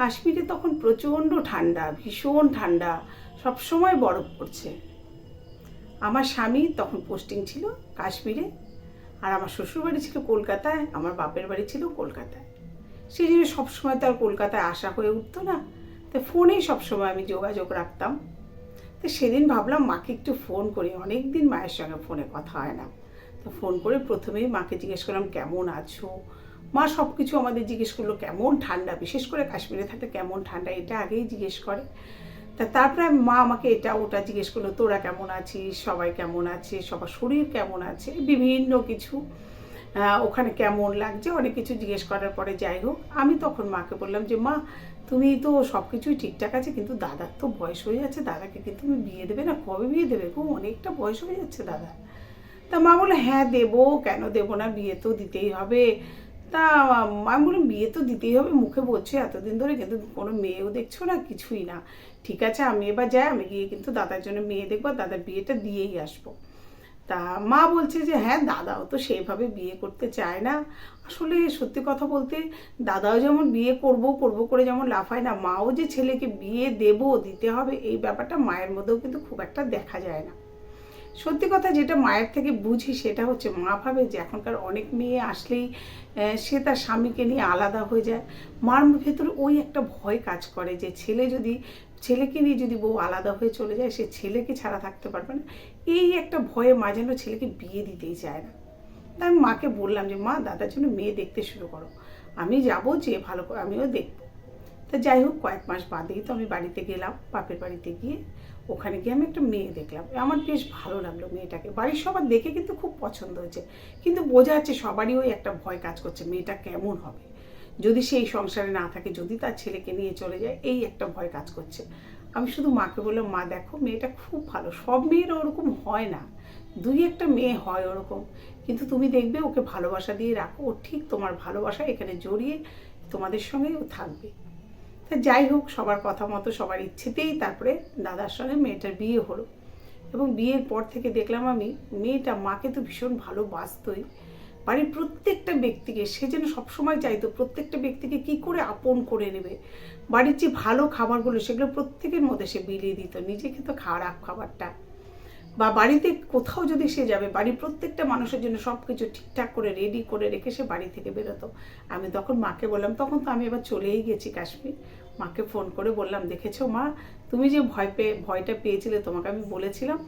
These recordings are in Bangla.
কাশ্মীরে তখন প্রচণ্ড ঠান্ডা, ভীষণ ঠান্ডা, সবসময় বরফ পড়ছে। আমার স্বামী তখন পোস্টিং ছিল কাশ্মীরে, আর আমার শ্বশুরবাড়ি ছিল কলকাতায়, আমার বাপের বাড়ি ছিল কলকাতায়। সেই জন্য সবসময় তো আর কলকাতায় আসা হয়ে উঠতো না, তো ফোনেই সবসময় আমি যোগাযোগ রাখতাম। তো সেদিন ভাবলাম মাকে একটু ফোন করি, অনেক দিন মায়ের সঙ্গে ফোনে কথা হয় না। তো ফোন করে প্রথমেই মাকে জিজ্ঞেস করলাম কেমন আছো। মা সব কিছু আমাদের জিজ্ঞেস করলো, কেমন ঠান্ডা, বিশেষ করে কাশ্মীরে থাকলে কেমন ঠান্ডা এটা আগেই জিজ্ঞেস করে। তারপরে মা আমাকে এটা ওটা জিজ্ঞেস করলো, তোরা কেমন আছিস, সবাই কেমন আছে, সবার শরীর কেমন আছে, বিভিন্ন কিছু, ওখানে কেমন লাগছে, অনেক কিছু জিজ্ঞেস করার পরে যাই হোক আমি তখন মাকে বললাম যে মা তুমি তো সব কিছুই ঠিকঠাক আছে, কিন্তু দাদার তো বয়স হয়ে যাচ্ছে, দাদাকে কিন্তু তুমি বিয়ে দেবে না, কবে বিয়ে দেবে গো, অনেকটা বয়স হয়ে যাচ্ছে দাদা। তা মা বললো হ্যাঁ দেবো, কেন দেবো না, বিয়ে তো দিতেই হবে। তা আমি বললাম বিয়ে তো দিতেই হবে, মুখে বলছি এতদিন ধরে, কিন্তু কোনো মেয়েও দেখছো না, কিছুই না। ঠিক আছে আমি এবার যাই, আমি গিয়ে কিন্তু দাদার জন্য মেয়ে দেখবো, দাদার বিয়েটা দিয়েই আসবো। তা মা বলছে যে হ্যাঁ দাদাও তো সেইভাবে বিয়ে করতে চায় না। আসলে সত্যি কথা বলতে দাদাও যেমন বিয়ে করব করব করে যেমন লাফায় না, মাও যে ছেলেকে বিয়ে দেবো দিতে হবে এই ব্যাপারটা মায়ের মধ্যেও কিন্তু খুব একটা দেখা যায় না। সত্যি কথা যেটা মায়ের থেকে বুঝি সেটা হচ্ছে মা ভাবে যে এখনকার অনেক মেয়ে আসলেই সে তার স্বামীকে নিয়ে আলাদা হয়ে যায়। মার ভেতরে ওই একটা ভয় কাজ করে যে ছেলেকে নিয়ে যদি বউ আলাদা হয়ে চলে যায় সে ছেলেকে ছাড়া থাকতে পারবে না। এই একটা ভয়ে মা যেন ছেলেকে বিয়ে দিতেই চায় না। তাই আমি মাকে বললাম যে মা দাদার জন্য মেয়ে দেখতে শুরু করো, আমি যাবো, যে ভালো করে আমিও দেখবো। তা যাই হোক কয়েক মাস বাদেই তো আমি বাড়িতে গেলাম, বাপের বাড়িতে গিয়ে ওখানে গিয়ে আমি একটা মেয়ে দেখলাম, আমার বেশ ভালো লাগলো মেয়েটাকে, বাড়ির সবার দেখে কিন্তু খুব পছন্দ হয়েছে। কিন্তু বোঝা যাচ্ছে সবারই ওই একটা ভয় কাজ করছে মেয়েটা কেমন হবে, যদি সেই সংসারে না থাকে, যদি তার ছেলেকে নিয়ে চলে যায়, এই একটা ভয় কাজ করছে। আমি শুধু মাকে বললাম মা দেখো মেয়েটা খুব ভালো, সব মেয়েরা ওরকম হয় না, দুই একটা মেয়ে হয় ওরকম, কিন্তু তুমি দেখবে ওকে ভালোবাসা দিয়ে রাখো, ও ঠিক তোমার ভালোবাসা এখানে জড়িয়ে তোমাদের সঙ্গেই ও থাকবে। তা যাই হোক সবার কথা মতো সবার ইচ্ছেতেই তারপরে দাদার সঙ্গে মেয়েটার বিয়ে হলো। এবং বিয়ের পর থেকে দেখলাম আমি মেয়েটা মাকে তো ভীষণ ভালোবাসতই, বাড়ির প্রত্যেকটা ব্যক্তিকে সে যেন সবসময় চাইতো প্রত্যেকটা ব্যক্তিকে কি করে আপন করে নেবে। বাড়ির যে ভালো খাবারগুলো সেগুলো প্রত্যেকের মধ্যে সে বিলিয়ে দিত, নিজে খেত খারাপ খাবারটা। বা বাড়িতে কোথাও যদি সে যাবে বাড়ির প্রত্যেকটা মানুষের জন্য সব কিছু ঠিকঠাক করে রেডি করে রেখে সে বাড়ি থেকে বেরোতো। আমি তখন মাকে বললাম, তখন তো আমি এবার চলেই গেছি কাশ্মীর, মাকে ফোন করে বললাম দেখেছো মা তুমি যে ভয়টা পেয়েছিলে, তোমাকে আমি বলেছিলাম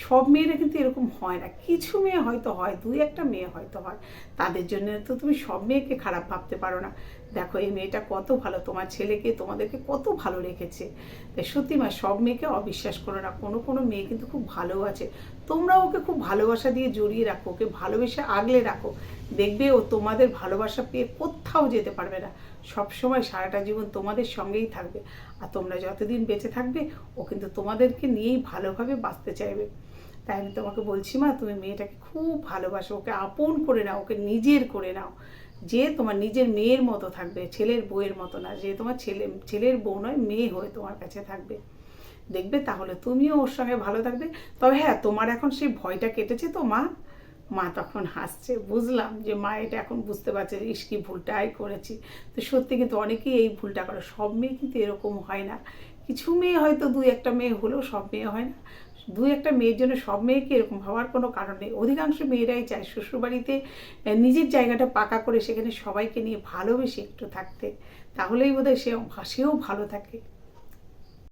সব মেয়েরা কিন্তু এরকম হয় না, কিছু মেয়ে হয়তো হয়, দুই একটা মেয়ে হয়তো হয়, তাদের জন্য তো তুমি সব মেয়েকে খারাপ ভাবতে পারো না। দেখো এই মেয়েটা কত ভালো, তোমার ছেলেকে তোমাদেরকে কত ভালো রেখেছে। তাই সত্যি মা সব মেয়েকে অবিশ্বাস করো না, কোনো কোনো মেয়ে কিন্তু খুব ভালো আছে, তোমরা ওকে খুব ভালোবাসা দিয়ে জড়িয়ে রাখো, ওকে ভালোবেসে আগলে রাখো, দেখবে ও তোমাদের ভালোবাসা পেয়ে কোথাও যেতে পারবে না, সবসময় সারাটা জীবন তোমাদের সঙ্গেই থাকবে। আর তোমরা যতদিন বেঁচে থাকবে ও কিন্তু তোমাদেরকে নিয়েই ভালোভাবে বাঁচতে চাইবে। তাই আমি তোমাকে বলছি মা তুমি মেয়েটাকে খুব ভালোবাসো, ওকে আপন করে নাও, ওকে নিজের করে নাও, যে তোমার নিজের মেয়ের মতো থাকবে, ছেলের বউয়ের মতো না, যে তোমার ছেলের বউ নয় মেয়ে হয়ে তোমার কাছে থাকবে। দেখবে তাহলে তুমিও ওর সঙ্গে ভালো থাকবে। তবে হ্যাঁ তোমার এখন সেই ভয়টা কেটেছে তো মা। মা তখন হাসছে, বুঝলাম যে মা এটা এখন বুঝতে পারছে যে ইস কি ভুলটাই করেছি। তো সত্যি কিন্তু অনেকেই এই ভুলটা করে, সব মেয়ে কিন্তু এরকম হয় না, কিছু মেয়ে হয়তো দুই একটা মেয়ে হলেও সব মেয়ে হয় না। দুই একটা মেয়ের জন্য সব মেয়েকে এরকম ভাবার কোনো কারণ নেই, অধিকাংশ মেয়েরাই চায় শ্বশুরবাড়িতে নিজের জায়গাটা পাকা করে সেখানে সবাইকে নিয়ে ভালোবেসে একটু থাকতে, তাহলেই বোধহয় সেও ভালো থাকে।